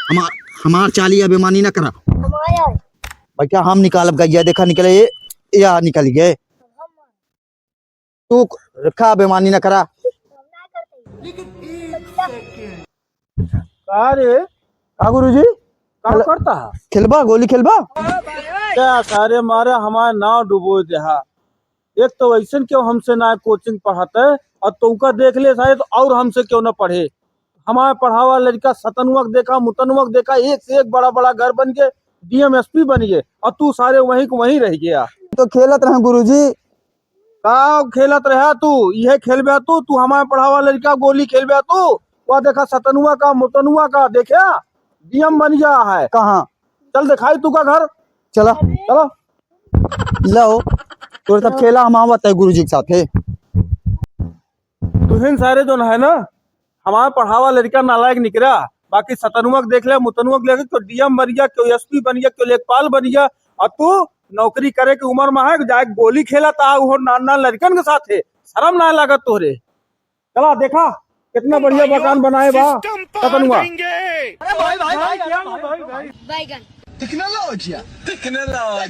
हमार हमार चाली बेमानी ना करा। हमारा भाई क्या हम निकाल गया, देखा निकले ये या निकल गए। तू रखा बेमानी ना करा। अरे का गुरुजी का करता है खेलबा, गोली खेलबा। क्या सारे मारे हमारे नाव डुबो देहा। एक तो वैसे क्यों हमसे ना कोचिंग पढ़ाते और तुमका देख ले शायद और हमसे क्यों ना पढ़े। हमारे पढ़ावा लड़का सतनुवक देखा मुतनुवक देखा, एक से एक बड़ा बड़ा घर बन गए, डीएमएसपी बन गए, और तू सारे वहीं को वहीं रह गया। तो खेलत रहे गुरुजी। का खेलत रहा तू, यह खेल बे तू हमारे पढ़ावा लड़का गोली खेल बे तू। वह देखा सतनुआ का मुतनुआ का देखा डीएम बन गया है। कहाँ चल दिखाई तू का घर, चला चलो। लो। तो तब खेला हम आवत है गुरुजी के साथ है। तुहिन सारे जो है ना हमारा पढ़ावा लड़का नालायक निकला। बाकी सतनुवक देख ले मुतनुवक देख ले, क्यों डीएम बन गया, क्यों एसपी बन गया, क्यों लेखपाल बन गया, और तू नौकरी करे की उम्र में है जाए गोली खेला था वो नाना लड़कन के साथ है। शर्म ना लागत तोहरे। चला देखा कितना बढ़िया मकान बनाए बा सतनुआ। बैगन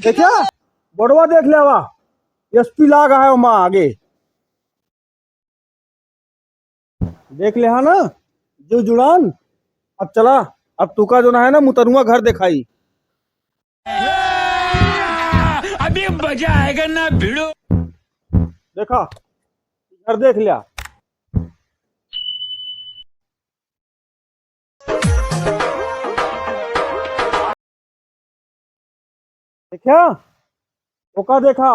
देखा बड़वा देख ले वा एसपी लागा है वहाँ आगे देख ले हा ना जो जुड़ान। अब चला, अब तुका जो ना है ना मुतनुआ घर दिखाई। अभी मजा आएगा ना भिड़ो। देखा घर देख लिया। देखा ओका देखा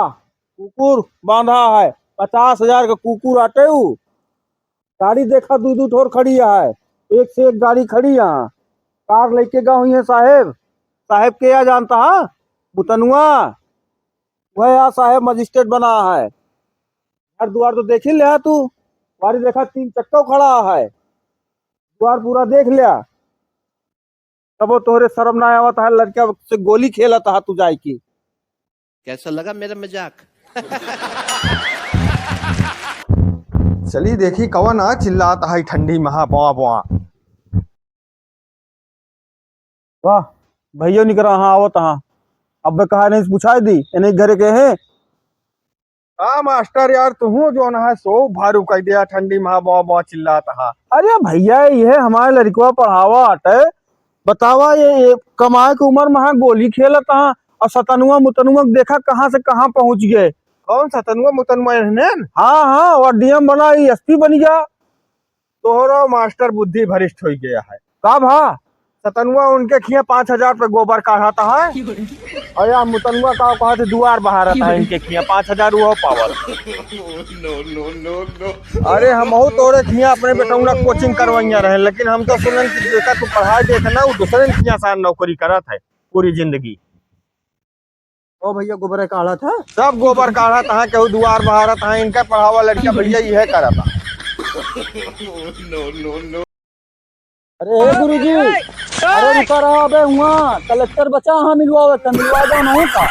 कुकुर बांधा है, 50,000 का कुकुर आटे उ। गाड़ी देखा दू दू ठोर खड़ी है, एक से एक गाड़ी खड़ी यहाँ। कार लेके गए हुई है साहेब। साहेब के यहाँ जानता है मुतनुआ, वह यहाँ साहेब मजिस्ट्रेट बना है। घर द्वार तो देख ही लिया तू, गाड़ी देखा 3 चक्का खड़ा है, द्वार पूरा देख लिया। तब वो तोहरे शर्म ना आवत है, लड़का से गोली खेला था तू जाए की। कैसा लगा मेरा मजाक? चली देखी कवन आ चिल्लाता है ठंडी महा बुआ बुआ। वाह भैया निकल हाँ आवत हाँ। अब कहा नहीं पूछा दी इन्हें घरे के हैं। हाँ मास्टर यार तू जो ना है सो भारू कह दिया, ठंडी महा बुआ बुआ चिल्लाता है। अरे भैया ये हमारे लड़का पढ़ावा हटे, बतावा ये कमाए की उम्र में है गोली खेलत हाँ, और सतनुआ मुतनुआ देखा कहाँ से कहाँ पहुंच गए। कौन सतनुआ मुतनुआ रहने? हाँ हाँ और डीएम बना एसपी बन गया। तोहरा मास्टर बुद्धि भ्रष्ट हो गया है। का भा सतनुआ उनके खिया 5,000 पे गोबर काढ़ाता है, और यार मुतनुआ का कहा थे दुआर बहा रहता है इनके खिया 5,000 वो पावर। अरे हम तोरे खिया अपने बेटौना कोचिंग करवाइया रहे, लेकिन हम तो सुनन कि देखा तू पढ़ाई देख ना वो दूसरे खिया सार नौकरी करत है पूरी जिंदगी। ओ भैया गोबर काढ़ा था, सब गोबर काढ़ा था, केहू दुआर बहा रहता है, इनका पढ़ावा लड़का भैया यह करा था। अरे गुरुजी अरे रुका रहा बे हुआ कलेक्टर बचा हाँ मिलवा जाओ नहीं का।